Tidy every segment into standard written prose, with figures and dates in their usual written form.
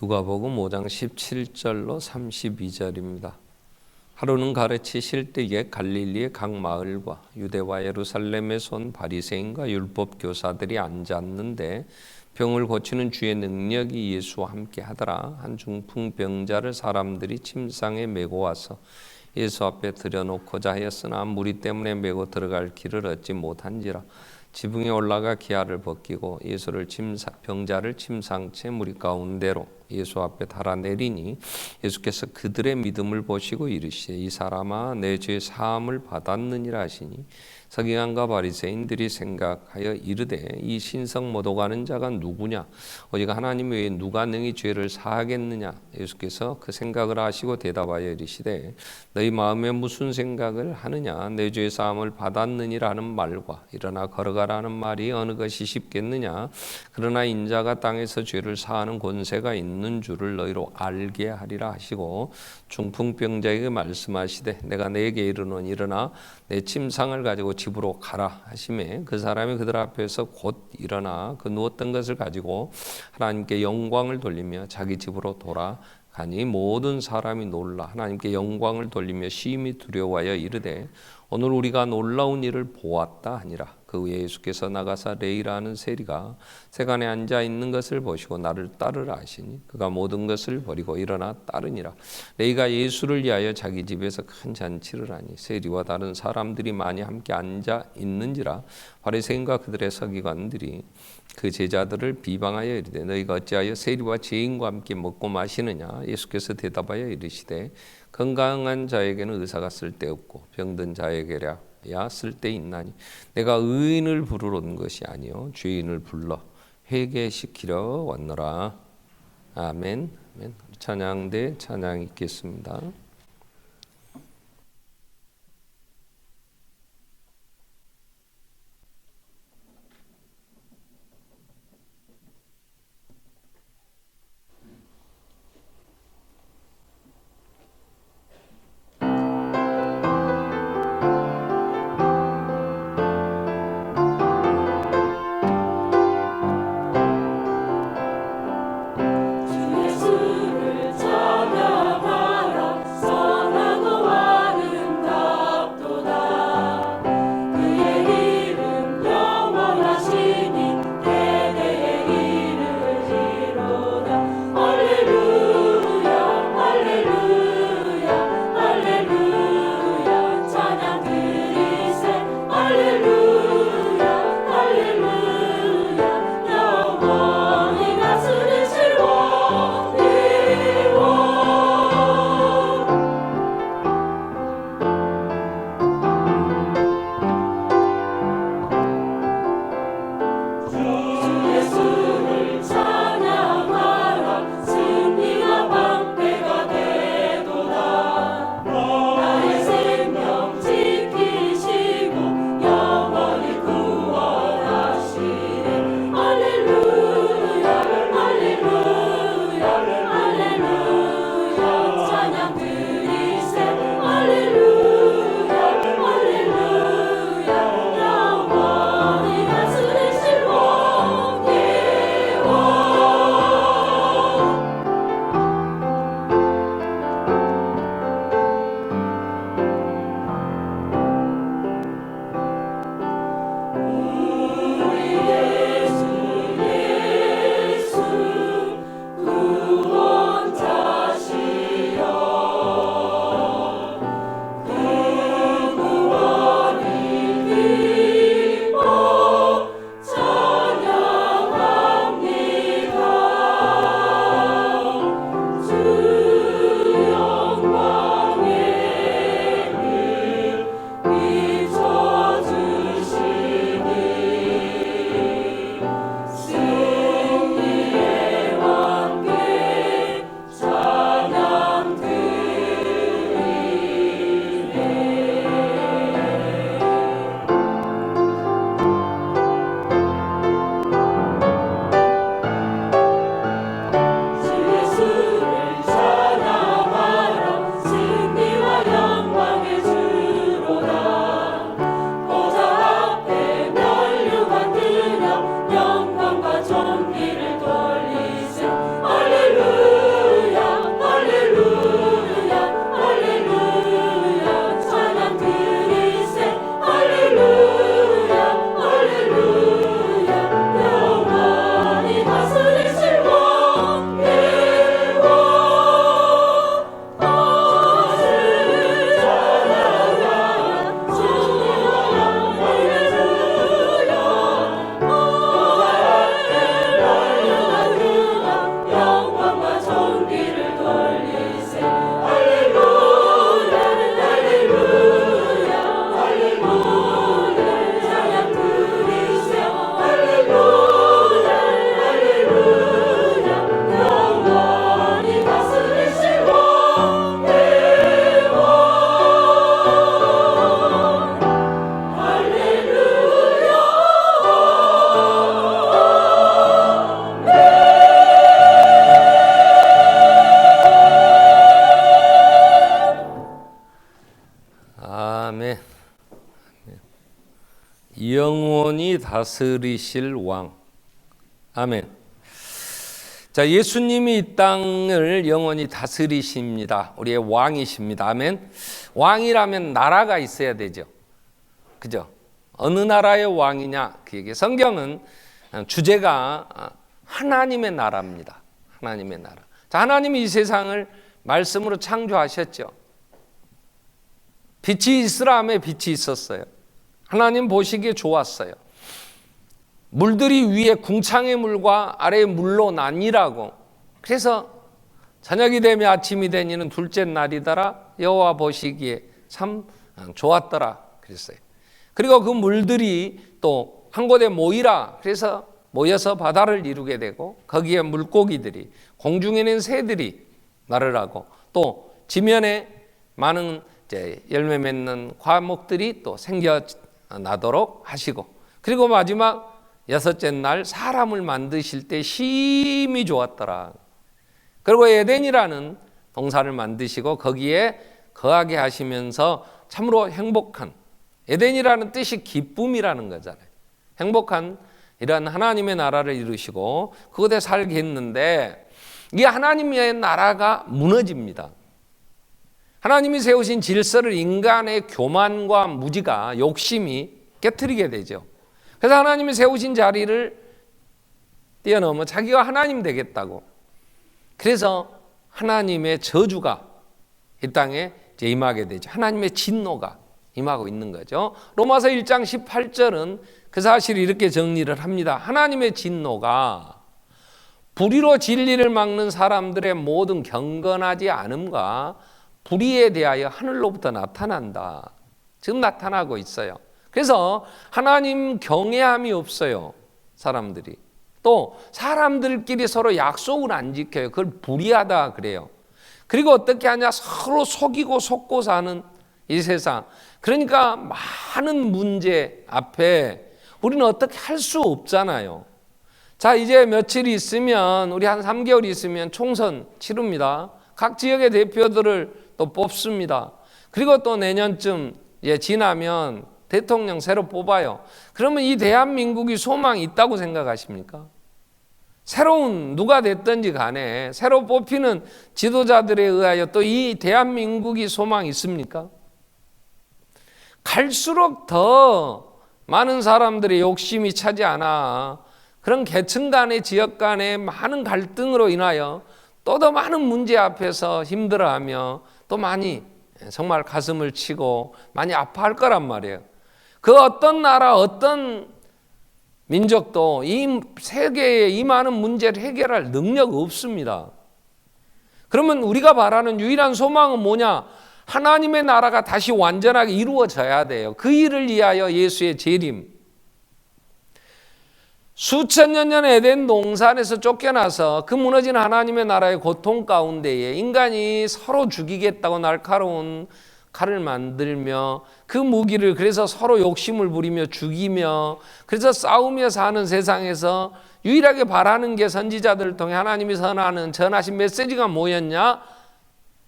누가복음 5장 17절로 32절입니다. 하루는 가르치실 때에 갈릴리의 각 마을과 유대와 예루살렘에서 온 바리새인과 율법 교사들이 앉았는데 병을 고치는 주의 능력이 예수와 함께 하더라. 한 중풍병자를 사람들이 침상에 메고 와서 예수 앞에 들여놓고자 하였으나 무리 때문에 메고 들어갈 길을 얻지 못한지라. 지붕에 올라가 기아를 벗기고 병자를 침상채 무리 가운데로 예수 앞에 달아내리니 예수께서 그들의 믿음을 보시고 이르시되 이 사람아 내 죄 사함을 받았느니라 하시니 서기관과 바리새인들이 생각하여 이르되 이 신성 모독하는 자가 누구냐 오직 하나님 외에 누가 능히 죄를 사하겠느냐. 예수께서 그 생각을 하시고 대답하여 이르시되 너희 마음에 무슨 생각을 하느냐. 내 죄 사함을 받았느니라는 말과 일어나 걸어가라는 말이 어느 것이 쉽겠느냐. 그러나 인자가 땅에서 죄를 사하는 권세가 있는 줄을 너희로 알게 하리라 하시고 중풍병자에게 말씀하시되 내가 내게 이르노니 일어나 내 침상을 가지고 집으로 가라 하시매 그 사람이 그들 앞에서 곧 일어나 그 누웠던 것을 가지고 하나님께 영광을 돌리며 자기 집으로 돌아가니 모든 사람이 놀라 하나님께 영광을 돌리며 심히 두려워하여 이르되 오늘 우리가 놀라운 일을 보았다 하니라. 그 후에 예수께서 나가사 레이라는 세리가 세간에 앉아 있는 것을 보시고 나를 따르라 하시니 그가 모든 것을 버리고 일어나 따르니라. 레이가 예수를 위하여 자기 집에서 큰 잔치를 하니 세리와 다른 사람들이 많이 함께 앉아 있는지라. 바리새인과 그들의 서기관들이 그 제자들을 비방하여 이르되 너희가 어찌하여 세리와 죄인과 함께 먹고 마시느냐. 예수께서 대답하여 이르시되 건강한 자에게는 의사가 쓸데없고 병든 자에게야 쓸데있나니 내가 의인을 부르러 온 것이 아니요 죄인을 불러 회개시키려 왔노라. 아멘. 아멘. 찬양대 찬양 읽겠습니다. 예수를 찬양하라. 아멘. 영원히 다스리실 왕. 아멘. 자, 예수님이 이 땅을 영원히 다스리십니다. 우리의 왕이십니다. 아멘. 왕이라면 나라가 있어야 되죠. 그죠? 어느 나라의 왕이냐? 그 얘기. 성경은 주제가 하나님의 나라입니다. 하나님의 나라. 자, 하나님이 이 세상을 말씀으로 창조하셨죠. 빛이 있으라 하며 빛이 있었어요. 하나님 보시기에 좋았어요. 물들이 위에 궁창의 물과 아래의 물로 나뉘라고. 그래서 저녁이 되며 아침이 되니는 둘째 날이더라. 여호와 보시기에 참 좋았더라. 그랬어요. 그리고 그 물들이 또 한 곳에 모이라. 그래서 모여서 바다를 이루게 되고 거기에 물고기들이, 공중에 있는 새들이 말을 하고, 또 지면에 많은 열매 맺는 과목들이 또 생겨나도록 하시고, 그리고 마지막 여섯째 날 사람을 만드실 때 심히 좋았더라. 그리고 에덴이라는 동산을 만드시고 거기에 거하게 하시면서 참으로 행복한, 에덴이라는 뜻이 기쁨이라는 거잖아요. 행복한 이런 하나님의 나라를 이루시고 그곳에 살게 했는데, 이 하나님의 나라가 무너집니다. 하나님이 세우신 질서를 인간의 교만과 무지가, 욕심이 깨트리게 되죠. 그래서 하나님이 세우신 자리를 뛰어넘어 자기가 하나님 되겠다고. 그래서 하나님의 저주가 이 땅에 임하게 되죠. 하나님의 진노가 임하고 있는 거죠. 로마서 1장 18절은 그 사실을 이렇게 정리를 합니다. 하나님의 진노가 불의로 진리를 막는 사람들의 모든 경건하지 않음과 불의에 대하여 하늘로부터 나타난다. 지금 나타나고 있어요. 그래서 하나님 경외함이 없어요. 사람들이. 또 사람들끼리 서로 약속을 안 지켜요. 그걸 불의하다 그래요. 그리고 어떻게 하냐? 서로 속이고 속고 사는 이 세상. 그러니까 많은 문제 앞에 우리는 어떻게 할 수 없잖아요. 자, 이제 며칠 있으면, 우리 한 3개월 있으면 총선 치릅니다. 각 지역의 대표들을 또 뽑습니다. 그리고 또 내년쯤 지나면 대통령 새로 뽑아요. 그러면 이 대한민국이 소망이 있다고 생각하십니까? 새로운 누가 됐든지 간에 새로 뽑히는 지도자들에 의하여 또 이 대한민국이 소망이 있습니까? 갈수록 더 많은 사람들의 욕심이 차지 않아 그런 계층 간의, 지역 간의 많은 갈등으로 인하여 또 더 많은 문제 앞에서 힘들어하며 또 많이 정말 가슴을 치고 많이 아파할 거란 말이에요. 그 어떤 나라, 어떤 민족도 이 세계의 이 많은 문제를 해결할 능력 없습니다. 그러면 우리가 바라는 유일한 소망은 뭐냐? 하나님의 나라가 다시 완전하게 이루어져야 돼요. 그 일을 위하여 예수의 재림. 수천 년 전에 에덴 동산에서 쫓겨나서 그 무너진 하나님의 나라의 고통 가운데에 인간이 서로 죽이겠다고 날카로운 칼을 만들며 그 무기를, 그래서 서로 욕심을 부리며 죽이며, 그래서 싸우며 사는 세상에서 유일하게 바라는 게 선지자들을 통해 하나님이 전하신 메시지가 뭐였냐?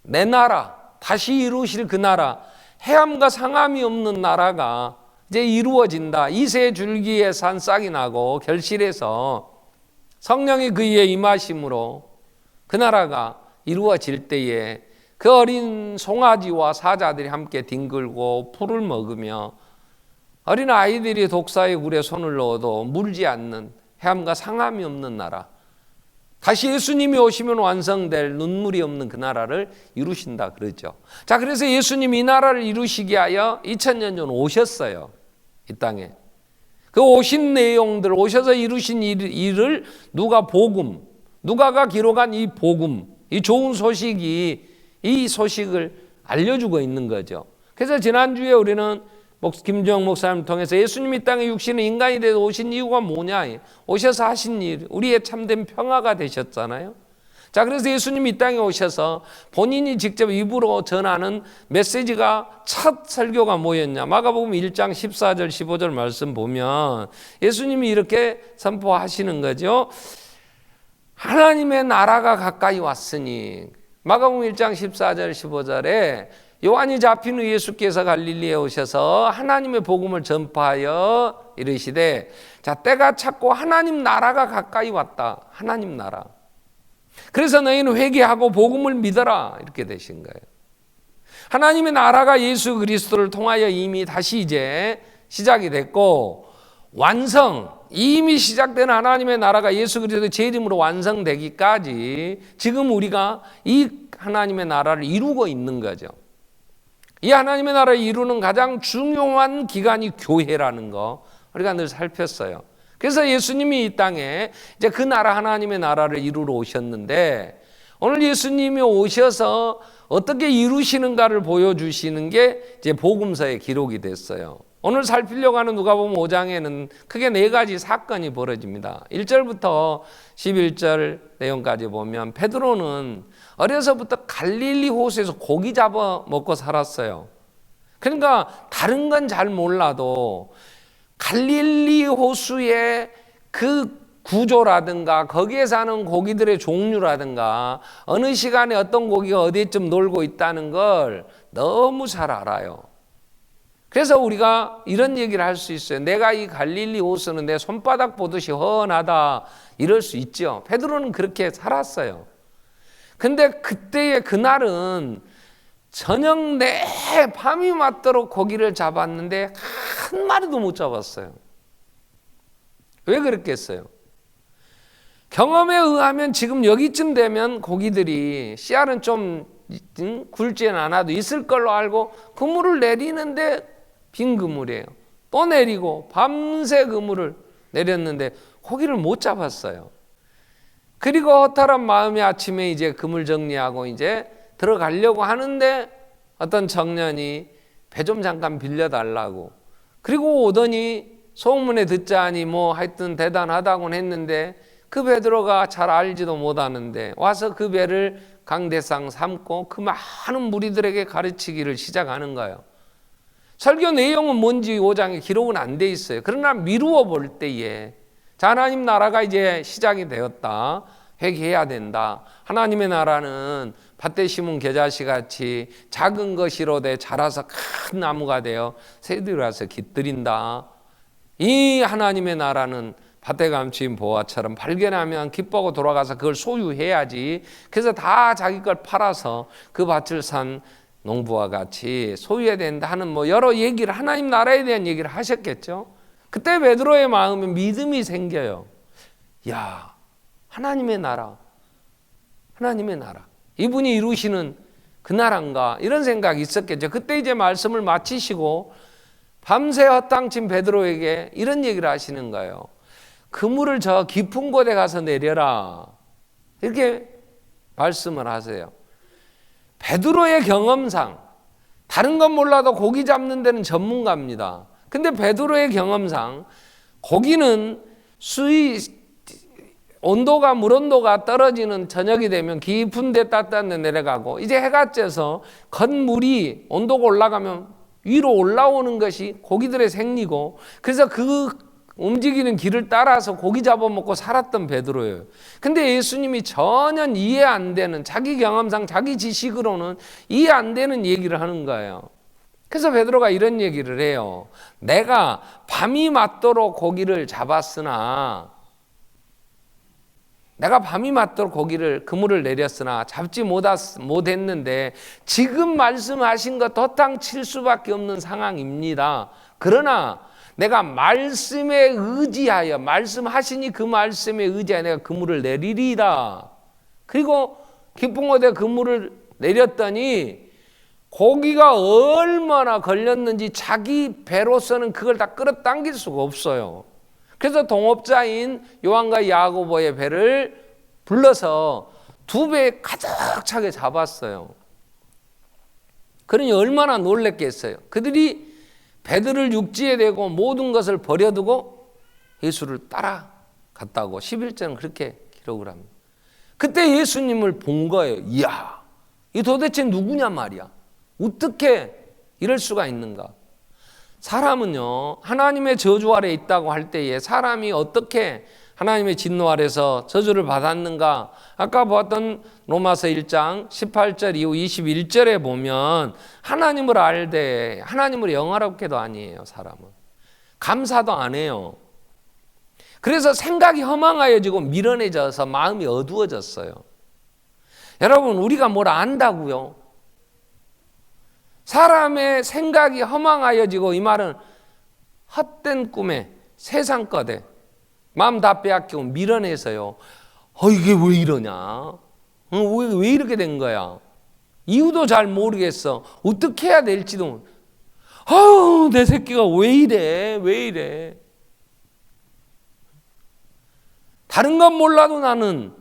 내 나라, 다시 이루실 그 나라, 해함과 상함이 없는 나라가 이제 이루어진다. 이세 줄기에 산 싹이 나고 결실해서 성령이 그 위에 임하심으로 그 나라가 이루어질 때에 그 어린 송아지와 사자들이 함께 뒹굴고 풀을 먹으며 어린 아이들이 독사의 굴에 손을 넣어도 물지 않는 해함과 상함이 없는 나라, 다시 예수님이 오시면 완성될 눈물이 없는 그 나라를 이루신다 그러죠. 자, 그래서 예수님이 이 나라를 이루시게 하여 2000년 전 오셨어요. 이 땅에. 그 오신 내용들, 오셔서 이루신 일을 누가가 기록한 이 복음, 이 좋은 소식이 이 소식을 알려주고 있는 거죠. 그래서 지난주에 우리는 김주영 목사님을 통해서 예수님이 이 땅에 육신의 인간이 되어 오신 이유가 뭐냐, 오셔서 하신 일, 우리의 참된 평화가 되셨잖아요. 자, 그래서 예수님이 이 땅에 오셔서 본인이 직접 입으로 전하는 메시지가, 첫 설교가 뭐였냐? 마가복음 1장 14절 15절 말씀 보면 예수님이 이렇게 선포하시는 거죠. 하나님의 나라가 가까이 왔으니, 마가복음 1장 14절 15절에 요한이 잡힌 후 예수께서 갈릴리에 오셔서 하나님의 복음을 전파하여 이르시되, 자, 때가 찼고 하나님 나라가 가까이 왔다. 하나님 나라. 그래서 너희는 회개하고 복음을 믿어라. 이렇게 되신 거예요. 하나님의 나라가 예수 그리스도를 통하여 이미 다시 이제 시작이 됐고, 이미 시작된 하나님의 나라가 예수 그리스도의 제 이름으로 완성되기까지 지금 우리가 이 하나님의 나라를 이루고 있는 거죠. 이 하나님의 나라를 이루는 가장 중요한 기관이 교회라는 거 우리가 늘 살폈어요. 그래서 예수님이 이 땅에 이제 그 나라, 하나님의 나라를 이루러 오셨는데, 오늘 예수님이 오셔서 어떻게 이루시는가를 보여주시는 게 이제 복음서에 기록이 됐어요. 오늘 살피려고 하는 누가복음 5장에는 크게 4가지 사건이 벌어집니다. 1절부터 11절 내용까지 보면 베드로는 어려서부터 갈릴리 호수에서 고기 잡아 먹고 살았어요. 그러니까 다른 건 잘 몰라도 갈릴리 호수의 그 구조라든가 거기에 사는 고기들의 종류라든가 어느 시간에 어떤 고기가 어디쯤 놀고 있다는 걸 너무 잘 알아요. 그래서 우리가 이런 얘기를 할 수 있어요. 내가 이 갈릴리 호수는 내 손바닥 보듯이 훤하다, 이럴 수 있죠. 베드로는 그렇게 살았어요. 근데 그때의 그날은 저녁 내 밤이 맞도록 고기를 잡았는데 한 마리도 못 잡았어요. 왜 그랬겠어요? 경험에 의하면 지금 여기쯤 되면 고기들이 씨알은 좀 굵지는 않아도 있을 걸로 알고 그물을 내리는데 빈 그물이에요. 또 내리고 밤새 그물을 내렸는데 고기를 못 잡았어요. 그리고 허탈한 마음이 아침에 이제 그물 정리하고 이제 들어가려고 하는데 어떤 청년이 배 좀 잠깐 빌려달라고, 그리고 오더니 소문에 듣자니 뭐 하여튼 대단하다고는 했는데 그 베드로가 잘 알지도 못하는데 와서 그 배를 강대상 삼고 그 많은 무리들에게 가르치기를 시작하는 거예요. 설교 내용은 뭔지 5장에 기록은 안 돼 있어요. 그러나 미루어 볼 때에, 자, 하나님 나라가 이제 시작이 되었다. 회개해야 된다. 하나님의 나라는 밭에 심은 겨자씨 같이 작은 것이로되 자라서 큰 나무가 되어 새들이 와서 깃들인다. 이 하나님의 나라는 밭에 감추인 보화처럼 발견하면 기뻐하고 돌아가서 그걸 소유해야지. 그래서 다 자기 걸 팔아서 그 밭을 산 농부와 같이 소유해야 된다 하는 뭐 여러 얘기를, 하나님 나라에 대한 얘기를 하셨겠죠. 그때 베드로의 마음에 믿음이 생겨요. 야, 하나님의 나라, 하나님의 나라, 이분이 이루시는 그 나라인가, 이런 생각이 있었겠죠. 그때 이제 말씀을 마치시고 밤새 헛땅친 베드로에게 이런 얘기를 하시는 거예요. 그물을 저 깊은 곳에 가서 내려라, 이렇게 말씀을 하세요. 베드로의 경험상, 다른 건 몰라도 고기 잡는 데는 전문가입니다. 근데 베드로의 경험상 고기는 온도가, 물 온도가 떨어지는 저녁이 되면 깊은 데 따뜻한 데 내려가고, 이제 해가 쪄서 건물이 온도가 올라가면 위로 올라오는 것이 고기들의 생리고, 그래서 그 움직이는 길을 따라서 고기 잡아먹고 살았던 베드로예요. 근데 예수님이 전혀 이해 안 되는, 자기 경험상 자기 지식으로는 이해 안 되는 얘기를 하는 거예요. 그래서 베드로가 이런 얘기를 해요. 내가 밤이 맞도록 고기를 잡았으나, 내가 밤이 맞도록 고기를, 그물을 내렸으나 잡지 못했는데 지금 말씀하신 것 덧탕 칠 수밖에 없는 상황입니다. 그러나 내가 말씀에 의지하여, 말씀하시니 그 말씀에 의지하여 내가 그물을 내리리다. 그리고 깊은 곳에 그물을 내렸더니 고기가 얼마나 걸렸는지 자기 배로서는 그걸 다 끌어당길 수가 없어요. 그래서 동업자인 요한과 야고보의 배를 불러서 2배 가득 차게 잡았어요. 그러니 얼마나 놀랬겠어요. 그들이 배들을 육지에 대고 모든 것을 버려두고 예수를 따라갔다고 11절은 그렇게 기록을 합니다. 그때 예수님을 본 거예요. 이야, 이 도대체 누구냐 말이야. 어떻게 이럴 수가 있는가. 사람은요, 하나님의 저주 아래 있다고 할 때에 사람이 어떻게 하나님의 진노 아래서 저주를 받았는가? 아까 보았던 로마서 1장 18절 이후 21절에 보면 하나님을 알되 하나님을 영화롭게도 아니에요. 사람은 감사도 안 해요. 그래서 생각이 허망하여지고 미련해져서 마음이 어두워졌어요. 여러분, 우리가 뭘 안다고요? 사람의 생각이 허망하여지고, 이 말은 헛된 꿈에 세상 것에 마음 다 빼앗기고 미련해서요. 이게 왜 이러냐? 왜 이렇게 된 거야? 이유도 잘 모르겠어. 어떻게 해야 될지도. 내 새끼가 왜 이래? 왜 이래? 다른 건 몰라도 나는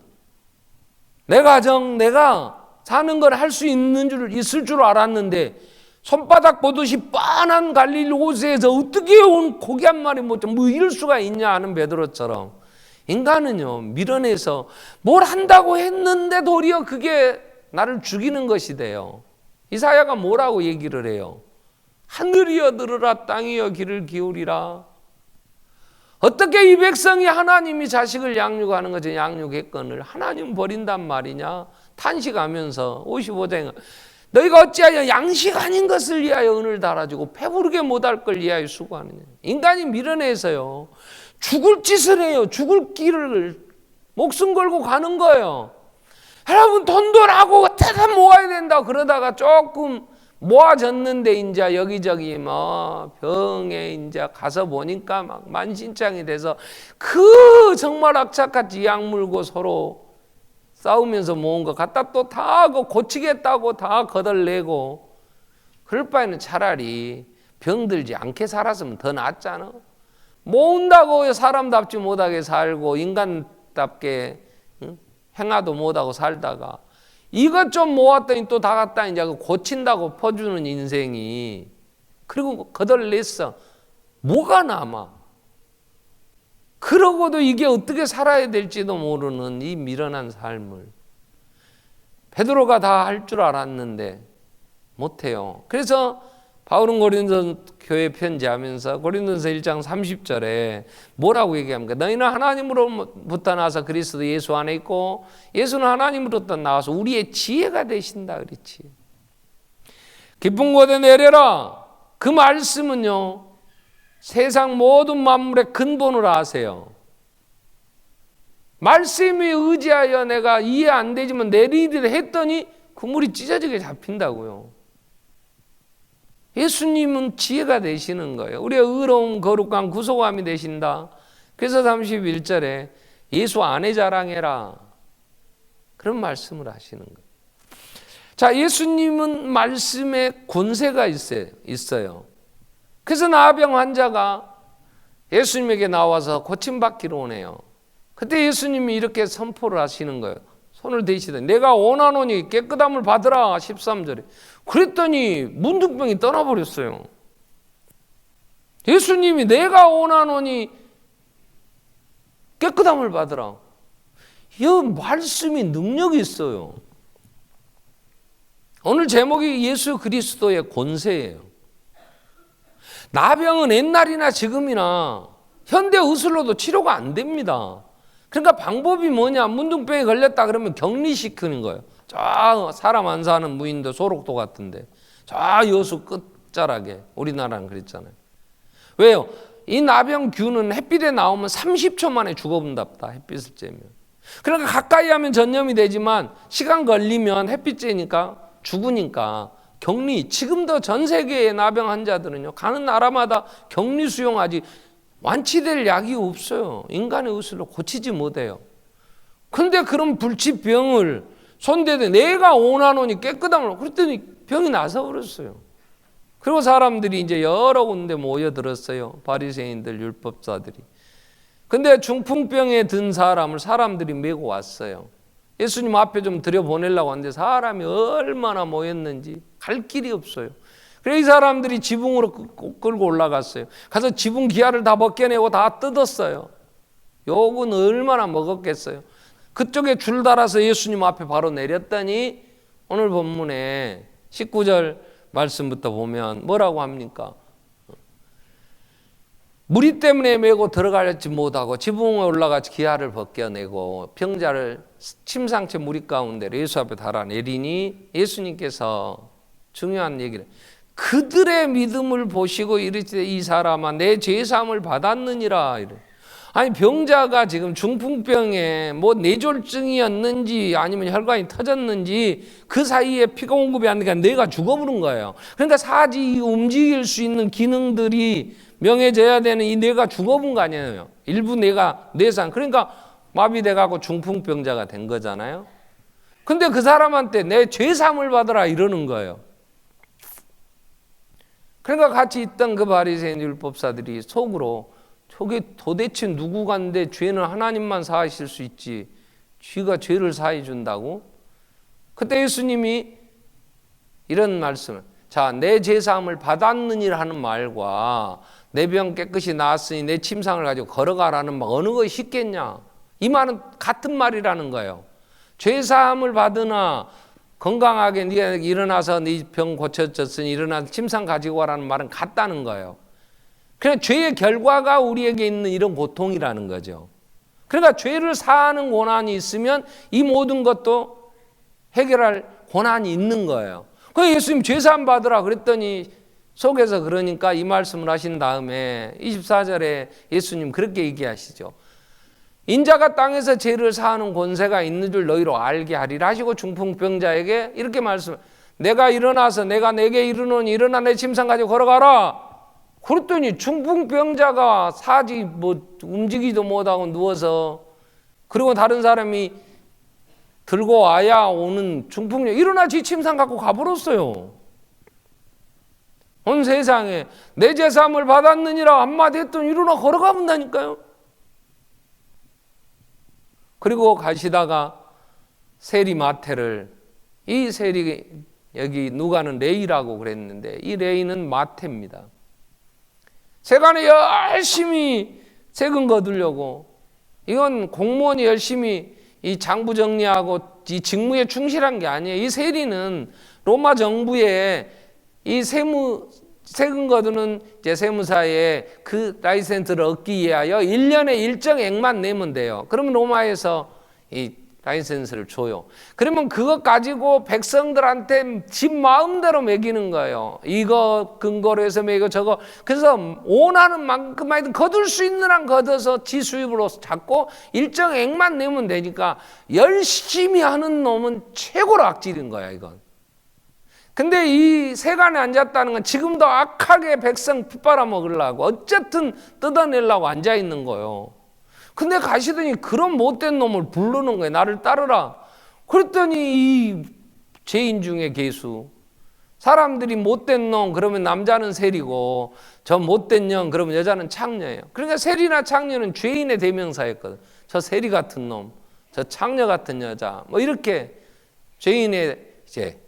내 가정, 내가 사는 걸 할 수 있을 줄 알았는데 손바닥 보듯이 뻔한 갈릴리 호수에서 어떻게 온 고기 한 마리 못 잡고 뭐 이럴 수가 있냐 하는 베드로처럼 인간은요 미련해서 뭘 한다고 했는데 도리어 그게 나를 죽이는 것이 돼요. 이사야가 뭐라고 얘기를 해요? 하늘이여 들으라, 땅이여 귀를 기울이라. 어떻게 이 백성이 하나님이 자식을 양육하는 거지, 양육했건을 하나님 버린단 말이냐? 탄식하면서 55장에 너희가 어찌하여 양식 아닌 것을 위하여 은을 달아주고 배부르게 못할 걸 위하여 수고하느냐. 인간이 미련해서요 죽을 짓을 해요. 죽을 길을 목숨 걸고 가는 거예요. 여러분, 돈도 나고 어떻게 모아야 된다 그러다가 조금 모아졌는데 이제 여기저기 뭐 병에 이제 가서 보니까 막 만신창이 돼서 그 정말 악착같이 약 물고 서로 싸우면서 모은 거 갖다 또 다 고치겠다고 다 거덜내고, 그럴 바에는 차라리 병들지 않게 살았으면 더 낫잖아. 모은다고 사람답지 못하게 살고 인간답게 행하도 못하고 살다가 이것 좀 모았더니 또 다 갖다 이제 고친다고 퍼주는 인생이, 그리고 거덜냈어. 뭐가 남아? 그러고도 이게 어떻게 살아야 될지도 모르는 이 미련한 삶을 베드로가 다 할 줄 알았는데 못해요. 그래서 바울은 고린도 교회 편지하면서 고린도서 1장 30절에 뭐라고 얘기합니까? 너희는 하나님으로부터 나와서 그리스도 예수 안에 있고 예수는 하나님으로부터 나와서 우리의 지혜가 되신다 그랬지. 깊은 곳에 내려라. 그 말씀은요 세상 모든 만물의 근본을 아세요. 말씀에 의지하여 내가 이해 안 되지만 내리리라 했더니 그 물이 찢어지게 잡힌다고요. 예수님은 지혜가 되시는 거예요. 우리의 의로움, 거룩함, 구속함이 되신다. 그래서 31절에 예수 안에 자랑해라. 그런 말씀을 하시는 거예요. 자, 예수님은 말씀에 권세가 있어요. 그래서 나병 환자가 예수님에게 나와서 고침받기로 오네요. 그때 예수님이 이렇게 선포를 하시는 거예요. 손을 대시더니 내가 원하노니 깨끗함을 받으라. 13절에. 그랬더니 문둥병이 떠나버렸어요. 예수님이 내가 원하노니 깨끗함을 받으라. 이 말씀이 능력이 있어요. 오늘 제목이 예수 그리스도의 권세예요. 나병은 옛날이나 지금이나 현대 의술로도 치료가 안 됩니다. 그러니까 방법이 뭐냐? 문둥병에 걸렸다 그러면 격리시키는 거예요. 저 사람 안 사는 무인도 소록도 같은데 저 여수 끝자락에, 우리나라는 그랬잖아요. 왜요? 이 나병균은 햇빛에 나오면 30초 만에 죽어본답다. 햇빛을 쬐면. 그러니까 가까이 하면 전염이 되지만 시간 걸리면 햇빛 쬐니까 죽으니까 격리. 지금도 전 세계의 나병 환자들은요 가는 나라마다 격리 수용하지 완치될 약이 없어요. 인간의 의술로 고치지 못해요. 그런데 그런 불치병을 손대되 내가 원하노니 깨끗함을, 그랬더니 병이 나서 그랬어요. 그리고 사람들이 이제 여러 군데 모여들었어요. 바리새인들, 율법사들이. 근데 중풍병에 든 사람을 사람들이 메고 왔어요. 예수님 앞에 좀 들여보내려고 하는데 사람이 얼마나 모였는지 갈 길이 없어요. 그래서 이 사람들이 지붕으로 끌고 올라갔어요. 가서 지붕 기아를 다 벗겨내고 다 뜯었어요. 욕은 얼마나 먹었겠어요. 그쪽에 줄 달아서 예수님 앞에 바로 내렸더니 오늘 본문에 19절 말씀부터 보면 뭐라고 합니까? 무리 때문에 메고 들어가지 못하고 지붕에 올라가 기아를 벗겨내고 병자를 침상체 무리 가운데 예수 앞에 달아내리니 예수님께서 중요한 얘기를 그들의 믿음을 보시고 이르시되 이 사람아 내 죄사함을 받았느니라. 이래. 아니 병자가 지금 중풍병에 뭐 뇌졸중이었는지 아니면 혈관이 터졌는지 그 사이에 피가 공급이 안 되니까 뇌가 죽어버린 거예요. 그러니까 사지 움직일 수 있는 기능들이 명해져야 되는 이 뇌가 죽어본 거 아니에요. 일부 뇌상. 그러니까 마비돼가고 중풍병자가 된 거잖아요. 근데 그 사람한테 내 죄사함을 받으라 이러는 거예요. 그러니까 같이 있던 그 바리새인 율법사들이 속으로 저게 도대체 누구간데 죄는 하나님만 사하실 수 있지 쥐가 죄를 사해 준다고? 그때 예수님이 이런 말씀을 자, 내 죄사함을 받았느니라 하는 말과 내 병 깨끗이 나았으니 내 침상을 가지고 걸어가라는 말 어느 것이 쉽겠냐? 이 말은 같은 말이라는 거예요. 죄사함을 받으나 건강하게 네가 일어나서 네 병 고쳐졌으니 일어나서 침상 가지고 와라는 말은 같다는 거예요. 그냥 죄의 결과가 우리에게 있는 이런 고통이라는 거죠. 그러니까 죄를 사하는 고난이 있으면 이 모든 것도 해결할 고난이 있는 거예요. 그래서 예수님 죄사함 받으라 그랬더니 속에서 그러니까 이 말씀을 하신 다음에 24절에 예수님 그렇게 얘기하시죠. 인자가 땅에서 죄를 사하는 권세가 있는 줄 너희로 알게 하리라 하시고 중풍병자에게 이렇게 말씀 내가 일어나서 내가 내게 이르노니 일어나 내 침상 가지고 걸어가라. 그랬더니 중풍병자가 사지 뭐 움직이지도 못하고 누워서 그리고 다른 사람이 들고 와야 오는 중풍병자 일어나 지 침상 갖고 가버렸어요. 온 세상에 내 죄사함을 받았느니라 한마디 했더니 일어나 걸어가본다니까요. 그리고 가시다가 세리마태를 이 세리 여기 누가는 레이라고 그랬는데 이 레이는 마태입니다. 세간에 열심히 세금 거두려고 이건 공무원이 열심히 이 장부 정리하고 이 직무에 충실한 게 아니에요. 이 세리는 로마 정부의 이 세금 거두는 이제 세무사에 그 라이센스를 얻기 위하여 1년에 일정액만 내면 돼요. 그러면 로마에서 이 라이센스를 줘요. 그러면 그것 가지고 백성들한테 집 마음대로 매기는 거예요. 이거 근거로 해서 매기고 저거. 그래서 원하는 만큼만 거둘 수 있는 한 거둬서 지 수입으로 잡고 일정액만 내면 되니까 열심히 하는 놈은 최고로 악질인 거야 이건. 근데 이 세간에 앉았다는 건 지금도 악하게 백성 풋바라 먹으려고 어쨌든 뜯어내려고 앉아있는 거예요. 근데 가시더니 그런 못된 놈을 부르는 거예요. 나를 따르라. 그랬더니 이 죄인 중에 괴수. 사람들이 못된 놈 그러면 남자는 세리고 저 못된 년 그러면 여자는 창녀예요. 그러니까 세리나 창녀는 죄인의 대명사였거든. 저 세리 같은 놈, 저 창녀 같은 여자 뭐 이렇게 죄인의 이제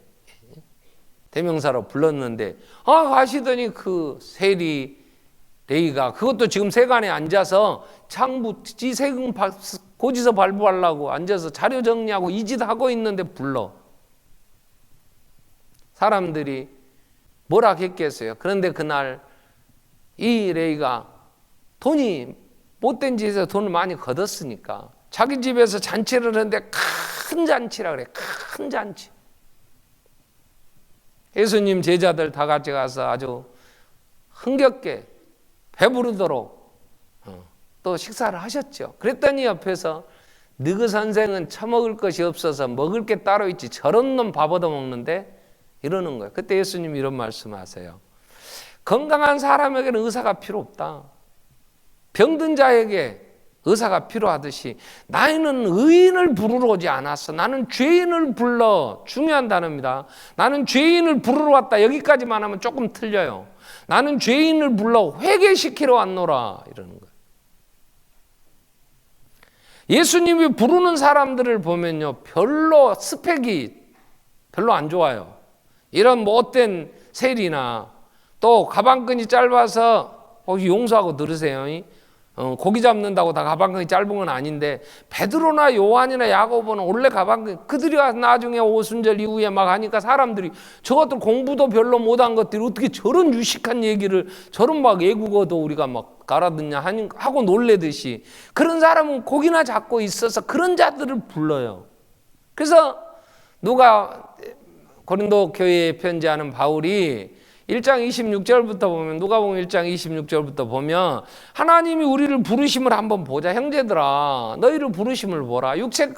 대명사로 불렀는데 가시더니 그 세리 레이가 그것도 지금 세간에 앉아서 창부 지 세금 고지서 발부하려고 앉아서 자료 정리하고 이 짓 하고 있는데 불러. 사람들이 뭐라 했겠어요. 그런데 그날 이 레이가 돈이 못된 짓에서 돈을 많이 걷었으니까 자기 집에서 잔치를 하는데 큰 잔치라 그래. 큰 잔치. 예수님 제자들 다 같이 가서 아주 흥겹게 배부르도록 또 식사를 하셨죠. 그랬더니 옆에서 너희 선생은 처먹을 것이 없어서 먹을 게 따로 있지 저런 놈 밥 얻어 먹는데 이러는 거예요. 그때 예수님이 이런 말씀하세요. 건강한 사람에게는 의사가 필요 없다. 병든 자에게 의사가 필요하듯이 나는 의인을 부르러 오지 않았어. 나는 죄인을 불러. 중요한 단어입니다. 나는 죄인을 부르러 왔다. 여기까지만 하면 조금 틀려요. 나는 죄인을 불러 회개시키러 왔노라 이러는 거예요. 예수님이 부르는 사람들을 보면요 별로 스펙이 별로 안 좋아요. 이런 못된 세리나 또 가방끈이 짧아서 용서하고 들으세요. 고기 잡는다고 다 가방끈이 짧은 건 아닌데, 베드로나 요한이나 야고보는 원래 가방끈, 그들이 나중에 오순절 이후에 막 하니까 사람들이 저것들 공부도 별로 못한 것들이 어떻게 저런 유식한 얘기를, 저런 막 외국어도 우리가 막 알아듣냐 하고 놀래듯이, 그런 사람은 고기나 잡고 있어서 그런 자들을 불러요. 그래서 누가 고린도 교회에 편지하는 바울이 1장 26절부터 보면, 누가복음 1장 26절부터 보면 하나님이 우리를 부르심을 한번 보자. 형제들아, 너희를 부르심을 보라. 육체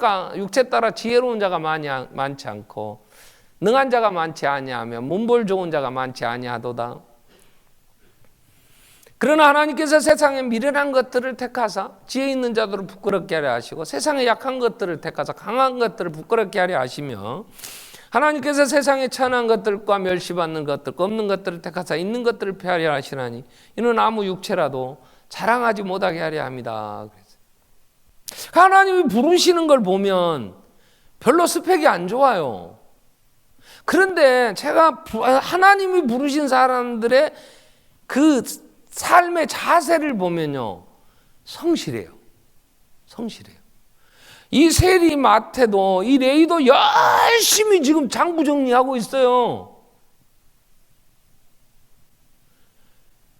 따라 지혜로운 자가 많지 않고 능한 자가 많지 아니하며 문벌 좋은 자가 많지 아니하도다. 그러나 하나님께서 세상에 미련한 것들을 택하사 지혜 있는 자들을 부끄럽게 하려 하시고, 세상에 약한 것들을 택하사 강한 것들을 부끄럽게 하려 하시며, 하나님께서 세상에 천한 것들과 멸시받는 것들과 없는 것들을 택하사 있는 것들을 폐하려 하시나니 이는 아무 육체라도 자랑하지 못하게 하려 합니다. 하나님이 부르시는 걸 보면 별로 스펙이 안 좋아요. 그런데 제가 하나님이 부르신 사람들의 그 삶의 자세를 보면요, 성실해요. 성실해요. 이 세리 마태도, 이 레위도 열심히 지금 장부 정리하고 있어요.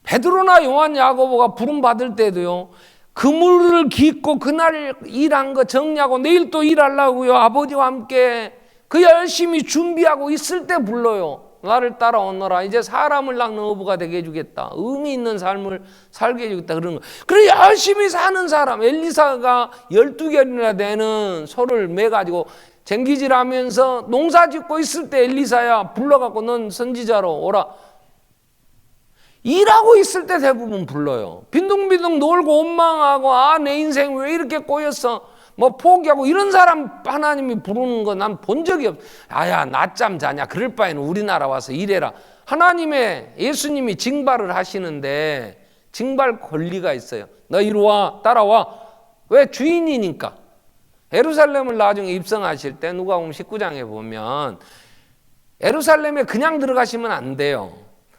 베드로나 요한, 야고보가 부름 받을 때도요, 그물을 깃고 그날 일한 거 정리하고 내일 또 일하려고요, 아버지와 함께 그 열심히 준비하고 있을 때 불러요. 나를 따라오너라. 이제 사람을 낳는 어부가 되게 해주겠다. 의미 있는 삶을 살게 해주겠다. 그런 거. 그래 열심히 사는 사람. 엘리사가 12개월이나 되는 소를 매가지고 쟁기질하면서 농사 짓고 있을 때 엘리사야 불러갖고 넌 선지자로 오라. 일하고 있을 때 대부분 불러요. 빈둥빈둥 놀고 원망하고, 아, 내 인생 왜 이렇게 꼬였어, 뭐 포기하고 이런 사람 하나님이 부르는 거 난 본 적이 없어. 아야, 낮잠 자냐, 그럴 바에는 우리나라 와서 일해라. 하나님의, 예수님이 징발을 하시는데 징발 권리가 있어요. 너 이리 와, 따라와. 왜? 주인이니까. 예루살렘을 나중에 입성하실 때 누가복음 19장에 보면 예루살렘에 그냥 들어가시면 안 돼요.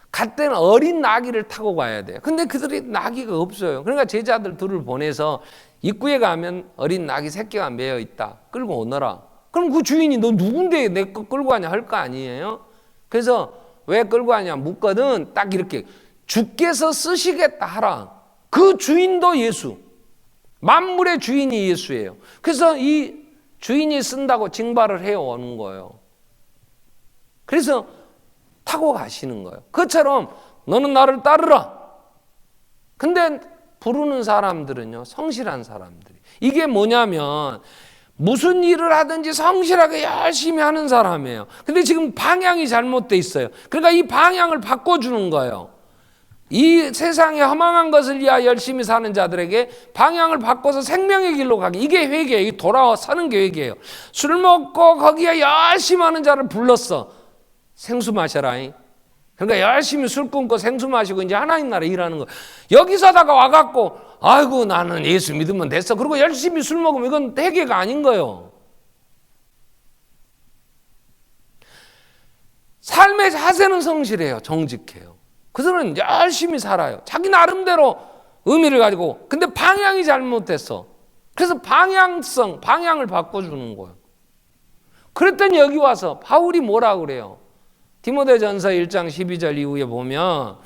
갈 때는 어린 나귀를 타고 가야 돼요. 근데 그들이 나귀가 없어요. 그러니까 제자들 둘을 보내서 입구에 가면 어린 나귀 새끼가 매여 있다, 끌고 오너라. 그럼 그 주인이 너 누군데 내 거 끌고 가냐 할 거 아니에요. 그래서 왜 끌고 가냐 묻거든. 딱 이렇게 주께서 쓰시겠다 하라. 그 주인도 예수, 만물의 주인이 예수예요. 그래서 이 주인이 쓴다고 징발을 해오는 거예요. 그래서 타고 가시는 거예요. 그처럼 너는 나를 따르라. 근데 부르는 사람들은요, 성실한 사람들이. 이게 뭐냐면 무슨 일을 하든지 성실하게 열심히 하는 사람이에요. 근데 지금 방향이 잘못돼 있어요. 그러니까 이 방향을 바꿔주는 거예요. 이 세상에 허망한 것을 위하여 열심히 사는 자들에게 방향을 바꿔서 생명의 길로 가기. 이게 회개예요. 이게 돌아와 사는 게 회개예요. 술 먹고 거기에 열심히 하는 자를 불렀어. 생수 마셔라. 그러니까 열심히 술 끊고 생수 마시고 이제 하나님 나라 일하는 거. 여기서다가 와갖고 아이고 나는 예수 믿으면 됐어. 그리고 열심히 술 먹으면 이건 회개가 아닌 거예요. 삶의 자세는 성실해요. 정직해요. 그들은 열심히 살아요. 자기 나름대로 의미를 가지고. 근데 방향이 잘못됐어. 그래서 방향을 바꿔주는 거예요. 그랬더니 여기 와서 바울이 뭐라 그래요? 디모데전서 1장 12절 이후에 보면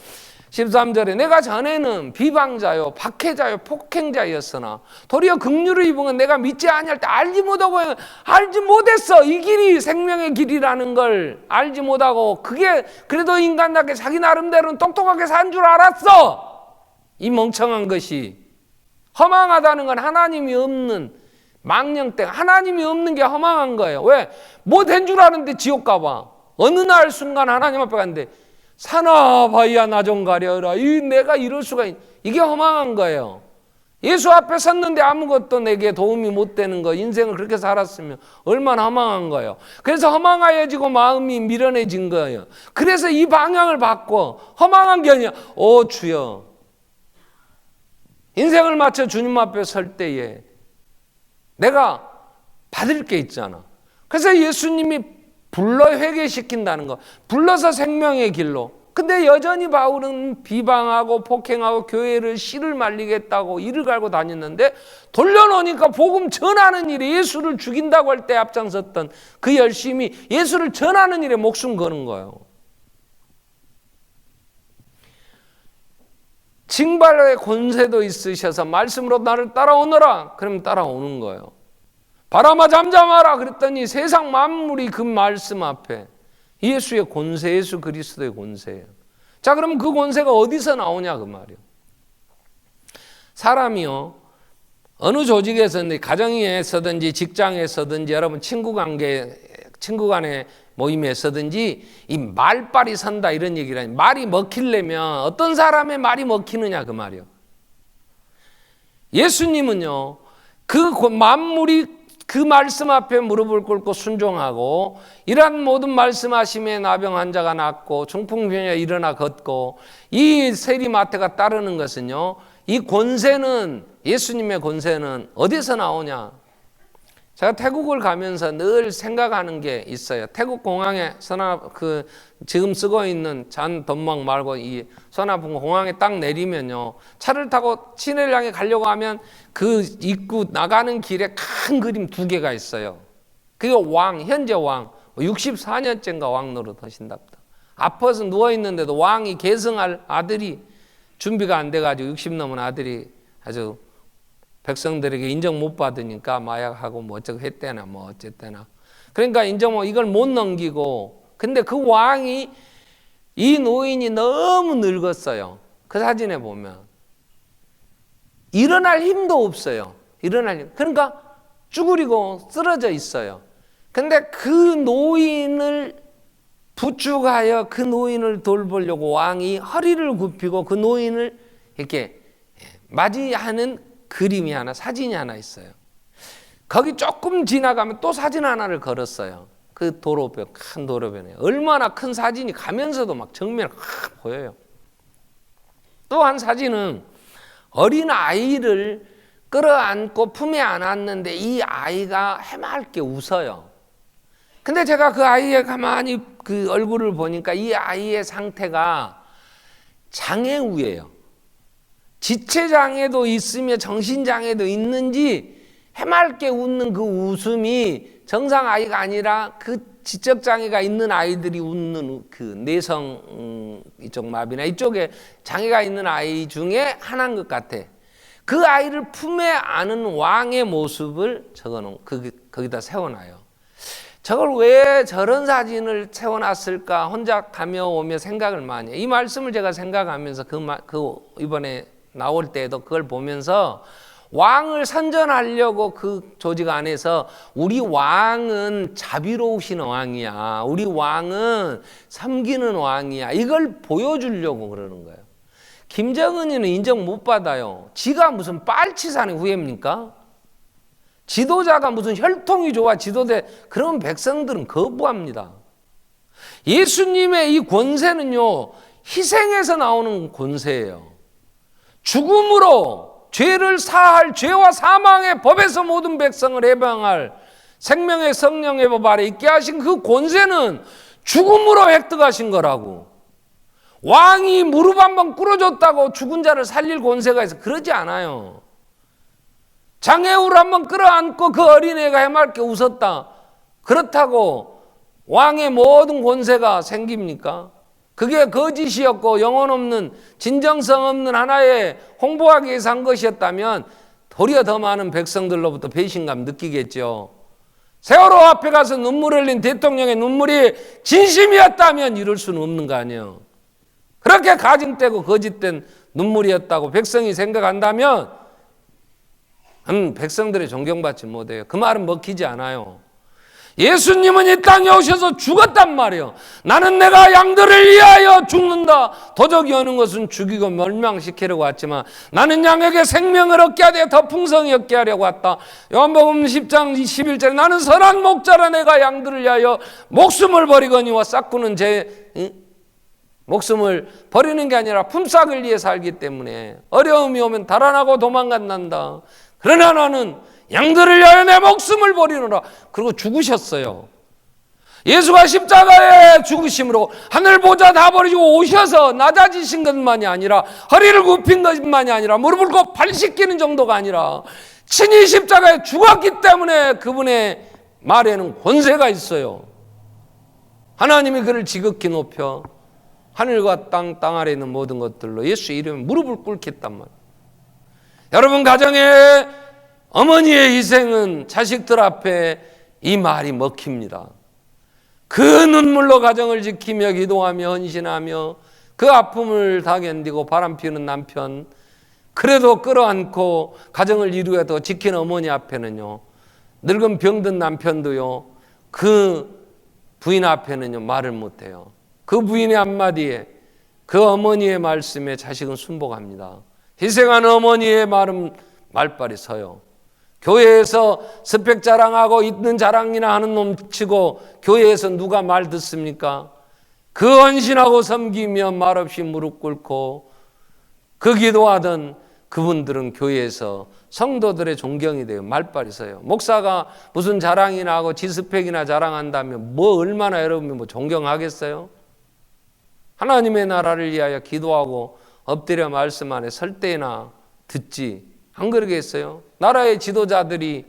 13절에 내가 전에는 비방자요, 박해자요, 폭행자였으나 도리어 긍휼을 입은 내가 믿지 아니할 때 알지 못했어. 이 길이 생명의 길이라는 걸 알지 못하고, 그게 그래도 인간답게 자기 나름대로는 똑똑하게 산 줄 알았어. 이 멍청한 것이. 허망하다는 건 하나님이 없는 망령땡, 하나님이 없는 게 허망한 거예요. 왜? 뭐 된 줄 아는데 지옥 가봐. 어느 날 순간 하나님 앞에 갔는데 사나바야 나 좀 가려라. 내가 이럴 수가 이게 허망한 거예요. 예수 앞에 섰는데 아무것도 내게 도움이 못 되는 거, 인생을 그렇게 살았으면 얼마나 허망한 거예요. 그래서 허망하여지고 마음이 미련해진 거예요. 그래서 이 방향을 바꿔. 허망한 게 아니야. 오 주여, 인생을 마쳐 주님 앞에 설 때에 내가 받을 게 있잖아. 그래서 예수님이 불러 회개시킨다는 거, 불러서 생명의 길로. 근데 여전히 바울은 비방하고 폭행하고 교회를 씨를 말리겠다고 이를 갈고 다녔는데, 돌려놓으니까 복음 전하는 일에, 예수를 죽인다고 할 때 앞장섰던 그 열심이 예수를 전하는 일에 목숨 거는 거예요. 징발의 권세도 있으셔서 말씀으로 나를 따라오너라 그러면 따라오는 거예요. 바람아 잠잠하라 그랬더니 세상 만물이 그 말씀 앞에, 예수의 권세, 예수 그리스도의 권세예요. 자, 그럼 그 권세가 어디서 나오냐 그 말이에요. 사람이요, 어느 조직에서든지, 가정에서든지 직장에서든지 여러분 친구 간의 모임에서든지 이 말빨이 선다 이런 얘기를 하니, 말이 먹히려면 어떤 사람의 말이 먹히느냐 그 말이에요. 예수님은요, 그 만물이 그 말씀 앞에 무릎을 꿇고 순종하고, 이러한 모든 말씀하심에 나병 환자가 낫고 중풍병자가 일어나 걷고 이 세리마태가 따르는 것은요, 이 권세는, 예수님의 권세는 어디서 나오냐? 제가 태국을 가면서 늘 생각하는 게 있어요. 태국 공항에 지금 쓰고 있는 잔돈멍 말고 이 서나풍 공항에 딱 내리면요, 차를 타고 시내를 향해 가려고 하면 그 입구 나가는 길에 큰 그림 2개가 있어요. 그게 현재 왕 64년째인가 왕 노릇 하신답니다. 아파서 누워 있는데도 왕이 계승할 아들이 준비가 안 돼가지고 60 넘은 아들이 아주 백성들에게 인정 못 받으니까 마약하고 뭐 어쩌고 했대나 뭐 어쨌대나. 그러니까 이걸 못 넘기고, 근데 그 왕이, 이 노인이 너무 늙었어요. 그 사진에 보면 일어날 힘도 없어요. 그러니까 쭈그리고 쓰러져 있어요. 근데 그 노인을 부축하여 그 노인을 돌보려고 왕이 허리를 굽히고 그 노인을 이렇게 맞이하는 그림이 하나, 사진이 하나 있어요. 거기 조금 지나가면 또 사진 하나를 걸었어요. 그 도로변, 큰 도로변에 얼마나 큰 사진이 가면서도 막 정면에 확 보여요. 또 한 사진은 어린 아이를 끌어안고 품에 안았는데 이 아이가 해맑게 웃어요. 근데 제가 그 아이의 가만히 그 얼굴을 보니까 이 아이의 상태가 장애우예요. 지체장애도 있으며 정신장애도 있는지 해맑게 웃는 그 웃음이 정상 아이가 아니라 그 지적장애가 있는 아이들이 웃는 그 내성 이쪽 마비나 이쪽에 장애가 있는 아이 중에 하나인 것 같아. 그 아이를 품에 안은 왕의 모습을 적어놓은, 거기다 세워놔요. 저걸 왜 저런 사진을 세워놨을까 혼자 가며 오며 생각을 많이 해요. 이 말씀을 제가 생각하면서 이번에 나올 때에도 그걸 보면서 왕을 선전하려고 그 조직 안에서 우리 왕은 자비로우신 왕이야, 우리 왕은 섬기는 왕이야, 이걸 보여주려고 그러는 거예요. 김정은이는 인정 못 받아요. 지가 무슨 빨치산의 후예입니까? 지도자가 무슨 혈통이 좋아 지도대, 그런 백성들은 거부합니다. 예수님의 이 권세는요, 희생에서 나오는 권세예요. 죽음으로 죄를 사할, 죄와 사망의 법에서 모든 백성을 해방할 생명의 성령의 법 아래 있게 하신 그 권세는 죽음으로 획득하신 거라고. 왕이 무릎 한번 꿇어줬다고 죽은 자를 살릴 권세가 있어? 그러지 않아요. 장애우를 한번 끌어안고 그 어린애가 해맑게 웃었다, 그렇다고 왕의 모든 권세가 생깁니까? 그게 거짓이었고 영혼 없는, 진정성 없는 하나의 홍보하기 위해서 한 것이었다면 도리어 더 많은 백성들로부터 배신감 느끼겠죠. 세월호 앞에 가서 눈물 흘린 대통령의 눈물이 진심이었다면 이럴 수는 없는 거 아니에요. 그렇게 가증되고 거짓된 눈물이었다고 백성이 생각한다면 백성들의 존경받지 못해요. 그 말은 먹히지 않아요. 예수님은 이 땅에 오셔서 죽었단 말이에요. 나는 내가 양들을 위하여 죽는다. 도적이 오는 것은 죽이고 멸망시키려고 왔지만 나는 양에게 생명을 얻게 하되 더 풍성히 얻게 하려고 왔다. 요한복음 10장 11절에 나는 선한 목자라 내가 양들을 위하여 목숨을 버리거니와 싹구는 제 목숨을 버리는 게 아니라 품삯을 위해 살기 때문에 어려움이 오면 달아나고 도망간단다. 그러나 나는 양들을 위하여 내 목숨을 버리노라. 그리고 죽으셨어요. 예수가 십자가에 죽으심으로 하늘 보좌 다 버리고 오셔서 낮아지신 것만이 아니라 허리를 굽힌 것만이 아니라 무릎을 꿇고 발 씻기는 정도가 아니라 친히 십자가에 죽었기 때문에 그분의 말에는 권세가 있어요. 하나님이 그를 지극히 높여 하늘과 땅 아래에 있는 모든 것들로 예수의 이름에 무릎을 꿇겠단 말이에요. 여러분, 가정에 어머니의 희생은 자식들 앞에 이 말이 먹힙니다. 그 눈물로 가정을 지키며 기도하며 헌신하며 그 아픔을 다 견디고 바람 피우는 남편, 그래도 끌어안고 가정을 이루어도 지키는 어머니 앞에는요, 늙은 병든 남편도요, 그 부인 앞에는요 말을 못해요. 그 부인의 한마디에, 그 어머니의 말씀에 자식은 순복합니다. 희생하는 어머니의 말은 말빨이 서요. 교회에서 스펙 자랑하고 있는 자랑이나 하는 놈 치고 교회에서 누가 말 듣습니까? 그 헌신하고 섬기며 말없이 무릎 꿇고 그 기도하던 그분들은 교회에서 성도들의 존경이 돼요. 말빨이 서요. 목사가 무슨 자랑이나 하고 지스펙이나 자랑한다면 뭐 얼마나 여러분이 뭐 존경하겠어요? 하나님의 나라를 위하여 기도하고 엎드려 말씀 안에 설 때나 듣지, 안 그러겠어요? 나라의 지도자들이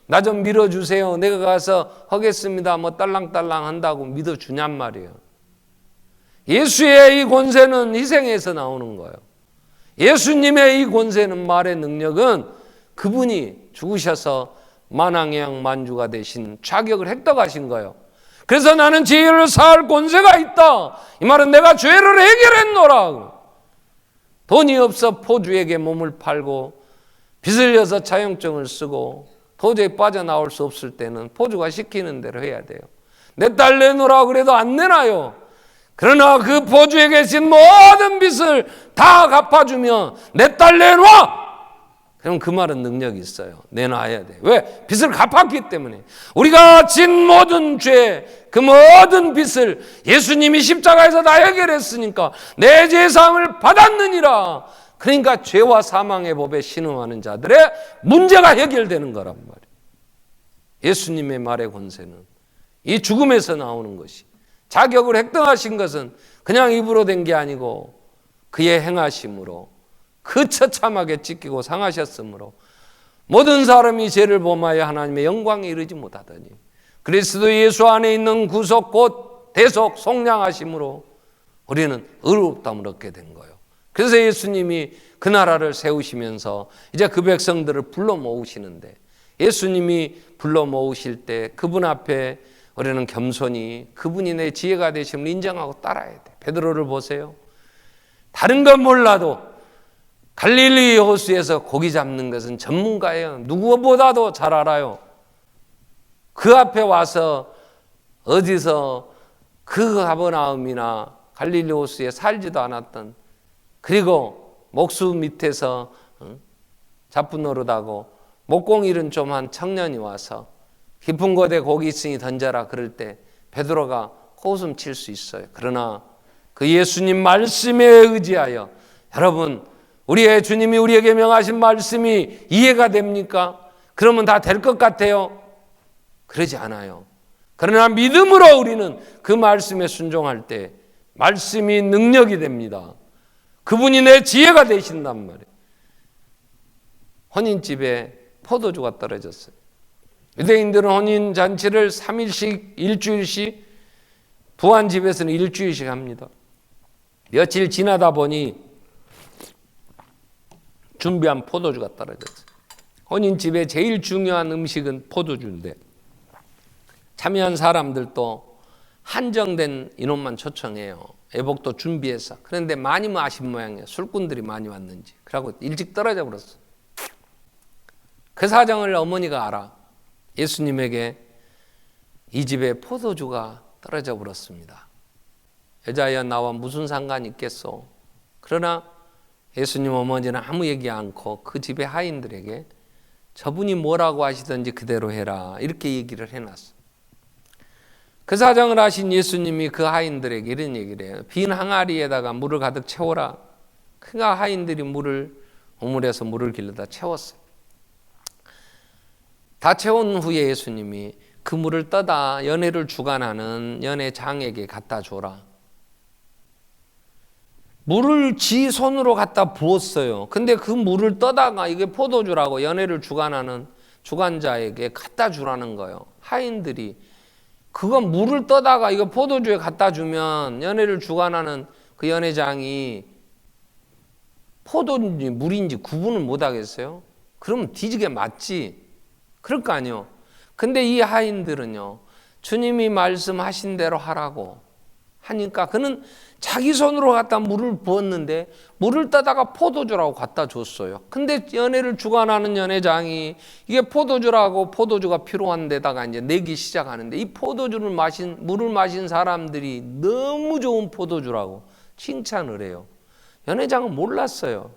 나 좀 밀어주세요, 내가 가서 하겠습니다, 뭐 딸랑딸랑 한다고 믿어주냔 말이에요. 예수의 이 권세는 희생에서 나오는 거예요. 예수님의 이 권세는, 말의 능력은 그분이 죽으셔서 만왕의 양 만주가 되신 자격을 획득하신 거예요. 그래서 나는 죄를 사할 권세가 있다. 이 말은 내가 죄를 해결했노라. 돈이 없어 포주에게 몸을 팔고 빚을 져서 차용증을 쓰고 도저히 빠져나올 수 없을 때는 포주가 시키는 대로 해야 돼요. 내 딸 내놓으라 그래도 안 내놔요. 그러나 그 포주에게 진 모든 빚을 다 갚아주면 내 딸 내놔! 그럼 그 말은 능력이 있어요. 내놔야 돼. 왜? 빚을 갚았기 때문에. 우리가 진 모든 죄, 그 모든 빚을 예수님이 십자가에서 다 해결했으니까 내 죄사함을 받았느니라. 그러니까 죄와 사망의 법에 신음하는 자들의 문제가 해결되는 거란 말이에요. 예수님의 말의 권세는 이 죽음에서 나오는 것이, 자격을 획득하신 것은 그냥 입으로 된 게 아니고 그의 행하심으로, 그 처참하게 찢기고 상하셨으므로 모든 사람이 죄를 범하여 하나님의 영광에 이르지 못하더니 그리스도 예수 안에 있는 구속 곧 대속 속량하심으로 우리는 의롭다함을 얻게 된 거예요. 그래서 예수님이 그 나라를 세우시면서 이제 그 백성들을 불러 모으시는데, 예수님이 불러 모으실 때 그분 앞에 우리는 겸손히 그분이 내 지혜가 되심을 인정하고 따라야 돼. 베드로를 보세요. 다른 건 몰라도 갈릴리 호수에서 고기 잡는 것은 전문가예요. 누구보다도 잘 알아요. 그 앞에 와서 어디서 그 가버나움이나 갈릴리 호수에 살지도 않았던, 그리고 목수 밑에서 잡분 노릇하고 목공 일은 좀 한 청년이 와서 깊은 곳에 고기 있으니 던져라 그럴 때 베드로가 코웃음 칠 수 있어요. 그러나 그 예수님 말씀에 의지하여, 여러분, 우리의 주님이 우리에게 명하신 말씀이 이해가 됩니까? 그러면 다 될 것 같아요? 그러지 않아요. 그러나 믿음으로 우리는 그 말씀에 순종할 때 말씀이 능력이 됩니다. 그분이 내 지혜가 되신단 말이에요. 혼인집에 포도주가 떨어졌어요. 유대인들은 혼인잔치를 3일씩, 일주일씩, 부안집에서는 일주일씩 합니다. 며칠 지나다 보니 준비한 포도주가 떨어졌어요. 혼인집에 제일 중요한 음식은 포도주인데 참여한 사람들도 한정된 인원만 초청해요. 애복도 준비해서. 그런데 많이 아신 모양이에요. 술꾼들이 많이 왔는지. 그러고 일찍 떨어져 버렸어. 그 사정을 어머니가 알아. 예수님에게 이 집에 포도주가 떨어져 버렸습니다. 여자야 나와 무슨 상관이 있겠소? 그러나 예수님 어머니는 아무 얘기 않고 그 집의 하인들에게 저분이 뭐라고 하시든지 그대로 해라, 이렇게 얘기를 해놨어. 그 사정을 아신 예수님이 그 하인들에게 이런 얘기를 해요. 빈 항아리에다가 물을 가득 채워라. 그러니까 하인들이 우물에서 물을 길러다 채웠어요. 다 채운 후에 예수님이 그 물을 떠다 연회를 주관하는 연회장에게 갖다 줘라. 물을 지 손으로 갖다 부었어요. 근데 그 물을 떠다가 이게 포도주라고 연회를 주관하는 주관자에게 갖다 주라는 거예요. 하인들이 그건 물을 떠다가 이거 포도주에 갖다 주면 연회를 주관하는 그 연회장이 포도인지 물인지 구분을 못 하겠어요? 그러면 뒤지게 맞지. 그럴 거 아니요. 근데 이 하인들은요, 주님이 말씀하신 대로 하라고 하니까 그는 자기 손으로 갖다 물을 부었는데 물을 떠다가 포도주라고 갖다 줬어요. 근데 연회를 주관하는 연회장이 이게 포도주라고 포도주가 필요한 데다가 이제 내기 시작하는데 이 물을 마신 사람들이 너무 좋은 포도주라고 칭찬을 해요. 연회장은 몰랐어요.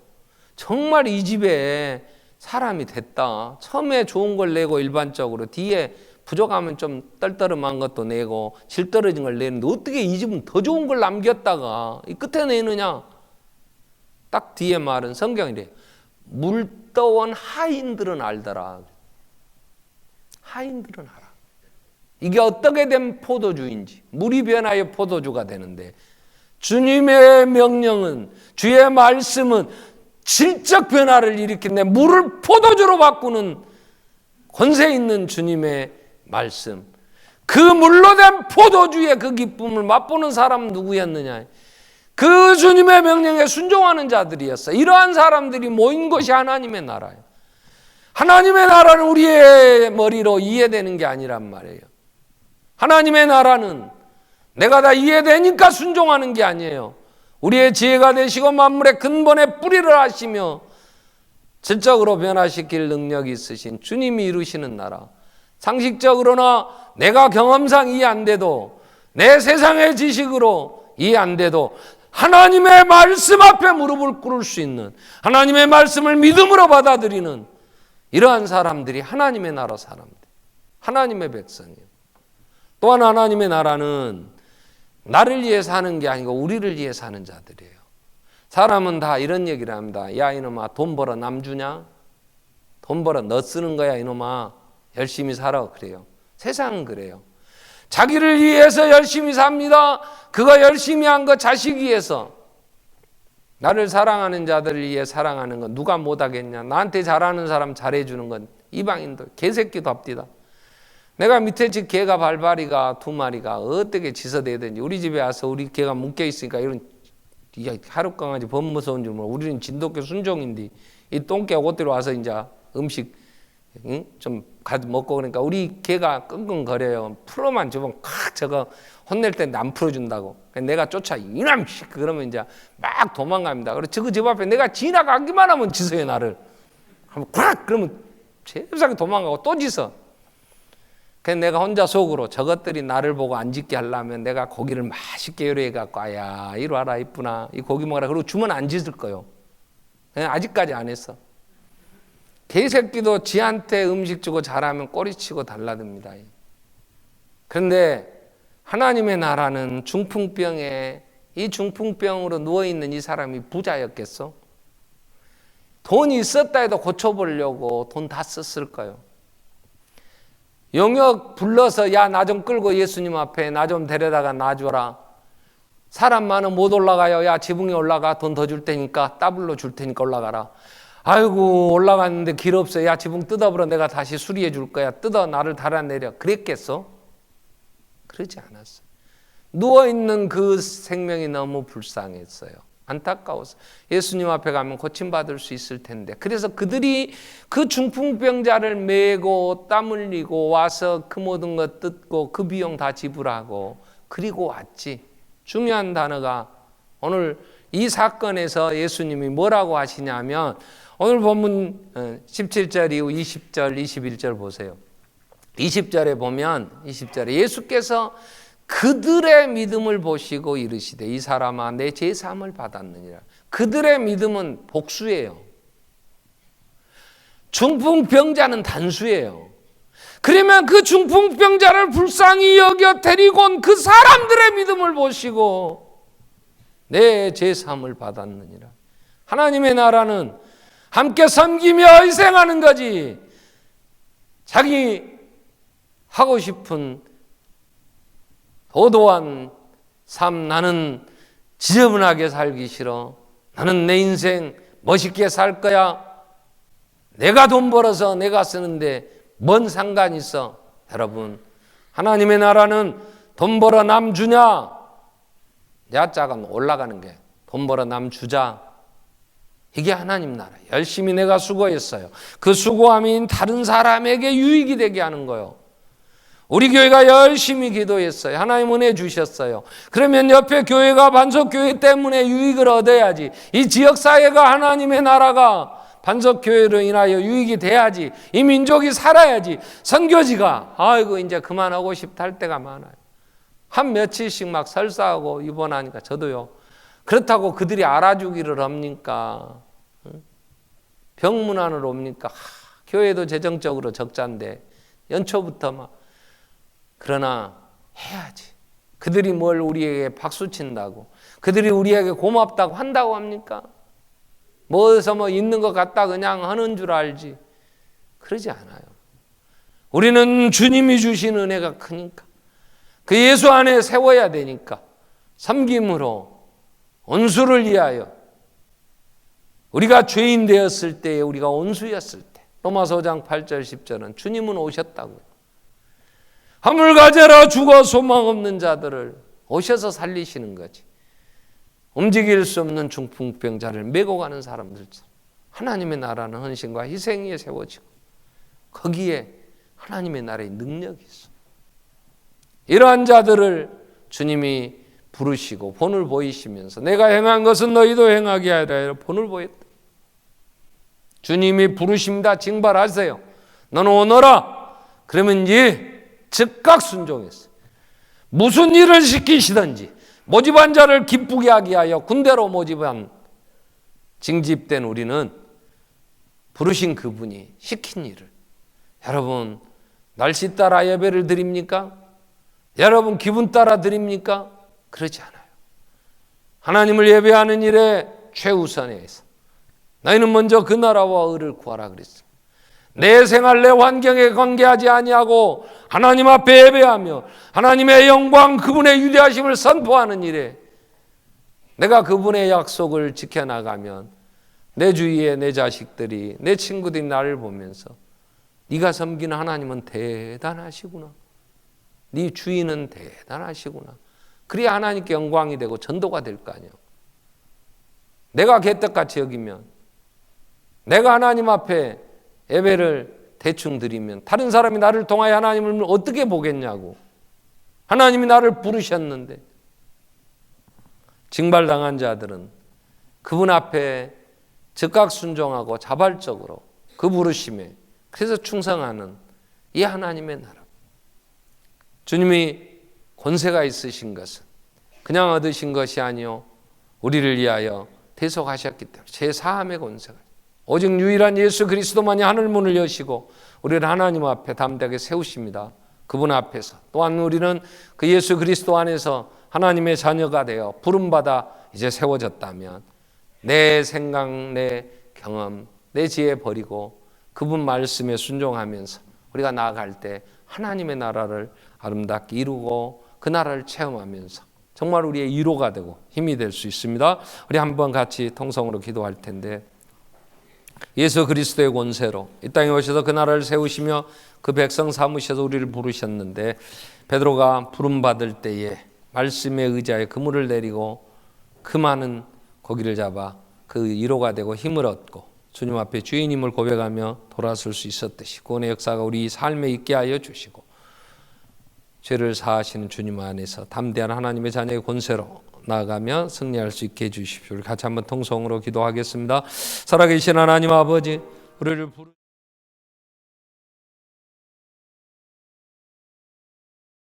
정말 이 집에 사람이 됐다. 처음에 좋은 걸 내고 일반적으로 뒤에 부족하면 좀 떨떠름한 것도 내고 질 떨어진 걸 내는데 어떻게 이 집은 더 좋은 걸 남겼다가 이 끝에 내느냐. 딱 뒤에 말은 성경이래요. 물떠온 하인들은 알더라. 하인들은 알아. 이게 어떻게 된 포도주인지. 물이 변하여 포도주가 되는데 주님의 명령은, 주의 말씀은 질적 변화를 일으키는데 물을 포도주로 바꾸는 권세 있는 주님의 말씀. 그 물로 된 포도주의 그 기쁨을 맛보는 사람은 누구였느냐? 그 주님의 명령에 순종하는 자들이었어. 이러한 사람들이 모인 것이 하나님의 나라예요. 하나님의 나라는 우리의 머리로 이해되는 게 아니란 말이에요. 하나님의 나라는 내가 다 이해되니까 순종하는 게 아니에요. 우리의 지혜가 되시고 만물의 근본에 뿌리를 하시며 질적으로 변화시킬 능력이 있으신 주님이 이루시는 나라. 상식적으로나 내가 경험상 이해 안 돼도, 내 세상의 지식으로 이해 안 돼도 하나님의 말씀 앞에 무릎을 꿇을 수 있는, 하나님의 말씀을 믿음으로 받아들이는 이러한 사람들이 하나님의 나라 사람들, 하나님의 백성이에요. 또한 하나님의 나라는 나를 위해 사는 게 아니고 우리를 위해 사는 자들이에요. 사람은 다 이런 얘기를 합니다. 야 이놈아, 돈 벌어 남 주냐? 돈 벌어 너 쓰는 거야 이놈아. 열심히 살아. 그래요. 세상은 그래요. 자기를 위해서 열심히 삽니다. 그거 열심히 한 거 자식 위해서. 나를 사랑하는 자들을 위해 사랑하는 건 누가 못하겠냐. 나한테 잘하는 사람 잘해주는 건 이방인도 개새끼도 합디다. 내가 밑에 집 개가 발발이가 2마리가 어떻게 지서대든지 우리 집에 와서 우리 개가 묶여있으니까 이런 하룻강아지 범 무서운 줄 몰라. 우리는 진돗개 순종인데 이 똥개가 옷대로 와서 이제 음식 좀 먹고 그러니까 우리 개가 끙끙거려요. 풀어만 주면 콱 저거 혼낼 때는 안 풀어준다고. 내가 쫓아 이놈씨 그러면 이제 막 도망갑니다. 그래서 저거 집 앞에 내가 지나가기만 하면 짖어요 나를. 한번 콱 그러면 세상에 도망가고 또 짖어. 그래서 내가 혼자 속으로 저것들이 나를 보고 안 짖게 하려면 내가 고기를 맛있게 요리해갖고 아야 이리 와라 이쁘나 이 고기 먹어라 그리고 주면 안 짖을 거요. 그냥 아직까지 안 했어. 개새끼도 지한테 음식 주고 잘하면 꼬리치고 달라듭니다. 그런데 하나님의 나라는 중풍병에 이 중풍병으로 누워있는 이 사람이 부자였겠어? 돈이 있었다 해도 고쳐보려고 돈 다 썼을 거예요. 영역 불러서 야 나 좀 끌고 예수님 앞에 나 좀 데려다가 놔줘라. 사람 많으면 못 올라가요. 야 지붕에 올라가 돈 더 줄 테니까 더블로 줄 테니까 올라가라. 아이고 올라갔는데 길 없어. 야 지붕 뜯어버려 내가 다시 수리해 줄 거야. 뜯어 나를 달아내려. 그랬겠어? 그러지 않았어. 누워있는 그 생명이 너무 불쌍했어요. 안타까워서 예수님 앞에 가면 고침받을 수 있을 텐데 그래서 그들이 그 중풍병자를 메고 땀 흘리고 와서 그 모든 것 뜯고 그 비용 다 지불하고 그리고 왔지. 중요한 단어가 오늘 이 사건에서 예수님이 뭐라고 하시냐면 오늘 본문 17절 이후 20절 21절 보세요. 20절에 보면 20절에 예수께서 그들의 믿음을 보시고 이르시되 이 사람아 내 제사함을 받았느니라. 그들의 믿음은 복수예요. 중풍병자는 단수예요. 그러면 그 중풍병자를 불쌍히 여겨 데리고 온 그 사람들의 믿음을 보시고 내 제사함을 받았느니라. 하나님의 나라는 함께 섬기며 희생하는 거지. 자기 하고 싶은 도도한 삶, 나는 지저분하게 살기 싫어. 나는 내 인생 멋있게 살 거야. 내가 돈 벌어서 내가 쓰는데 뭔 상관이 있어? 여러분, 하나님의 나라는 돈 벌어 남 주냐? 야자가 올라가는 게 돈 벌어 남 주자. 이게 하나님 나라. 열심히 내가 수고했어요. 그 수고함이 다른 사람에게 유익이 되게 하는 거예요. 우리 교회가 열심히 기도했어요. 하나님 은혜 주셨어요. 그러면 옆에 교회가 반석교회 때문에 유익을 얻어야지. 이 지역사회가 하나님의 나라가 반석교회로 인하여 유익이 돼야지. 이 민족이 살아야지. 선교지가 아이고 이제 그만하고 싶다 할 때가 많아요. 한 며칠씩 막 설사하고 입원하니까 저도요. 그렇다고 그들이 알아주기를 합니까? 병문안으로 옵니까? 교회도 재정적으로 적자인데 연초부터 막. 그러나 해야지. 그들이 뭘 우리에게 박수 친다고, 그들이 우리에게 고맙다고 한다고 합니까? 뭐에서 뭐 있는 것 같다 그냥 하는 줄 알지. 그러지 않아요. 우리는 주님이 주신 은혜가 크니까, 그 예수 안에 세워야 되니까 섬김으로 온수를 위하여, 우리가 죄인 되었을 때에 우리가 온수였을 때, 로마서 5장 8절 10절은 주님은 오셨다고요. 화물 가져라 죽어 소망 없는 자들을 오셔서 살리시는 거지. 움직일 수 없는 중풍병자를 메고 가는 사람들처럼 하나님의 나라는 헌신과 희생에 세워지고 거기에 하나님의 나라의 능력이 있어. 이러한 자들을 주님이 부르시고 본을 보이시면서 내가 행한 것은 너희도 행하게 하리라 본을 보였다. 주님이 부르십니다. 징발하세요. 너는 오너라. 그러면 즉각 순종했어요. 무슨 일을 시키시든지 모집한 자를 기쁘게 하게 하여 군대로 모집한 징집된 우리는 부르신 그분이 시킨 일을, 여러분 날씨 따라 예배를 드립니까? 여러분 기분 따라 드립니까? 그러지 않아요. 하나님을 예배하는 일에 최우선에서 너희는 먼저 그 나라와 의를 구하라 그랬습니다. 내 생활 내 환경에 관계하지 아니하고 하나님 앞에 예배하며 하나님의 영광 그분의 위대하심을 선포하는 일에 내가 그분의 약속을 지켜나가면 내 주위에 내 자식들이 내 친구들이 나를 보면서 네가 섬기는 하나님은 대단하시구나, 네 주인은 대단하시구나, 그래야 하나님께 영광이 되고 전도가 될 거 아니에요. 내가 개떡같이 여기면, 내가 하나님 앞에 예배를 대충 드리면 다른 사람이 나를 통하여 하나님을 어떻게 보겠냐고. 하나님이 나를 부르셨는데. 징발당한 자들은 그분 앞에 즉각 순종하고 자발적으로 그 부르심에 그래서 충성하는 이 하나님의 나라. 주님이 권세가 있으신 것은 그냥 얻으신 것이 아니요 우리를 위하여 대속하셨기 때문에 제사함의 권세가, 오직 유일한 예수 그리스도만이 하늘문을 여시고 우리를 하나님 앞에 담대하게 세우십니다. 그분 앞에서 또한 우리는 그 예수 그리스도 안에서 하나님의 자녀가 되어 부름받아 이제 세워졌다면 내 생각, 내 경험, 내 지혜 버리고 그분 말씀에 순종하면서 우리가 나아갈 때 하나님의 나라를 아름답게 이루고 그 나라를 체험하면서 정말 우리의 위로가 되고 힘이 될 수 있습니다. 우리 한번 같이 통성으로 기도할 텐데, 예수 그리스도의 권세로 이 땅에 오셔서 그 나라를 세우시며 그 백성 삼으셔서 우리를 부르셨는데, 베드로가 부름받을 때에 말씀에 의지하여 그물을 내리고 그 많은 고기를 잡아 그 위로가 되고 힘을 얻고 주님 앞에 주인임을 고백하며 돌아설 수 있었듯이 구원의 역사가 우리 삶에 있게 하여 주시고 죄를 사하시는 주님 안에서 담대한 하나님의 자녀의 권세로 나아가며 승리할 수 있게 해주십시오. 우리 같이 한번 통성으로 기도하겠습니다. 살아계신 하나님 아버지, 우리를 부르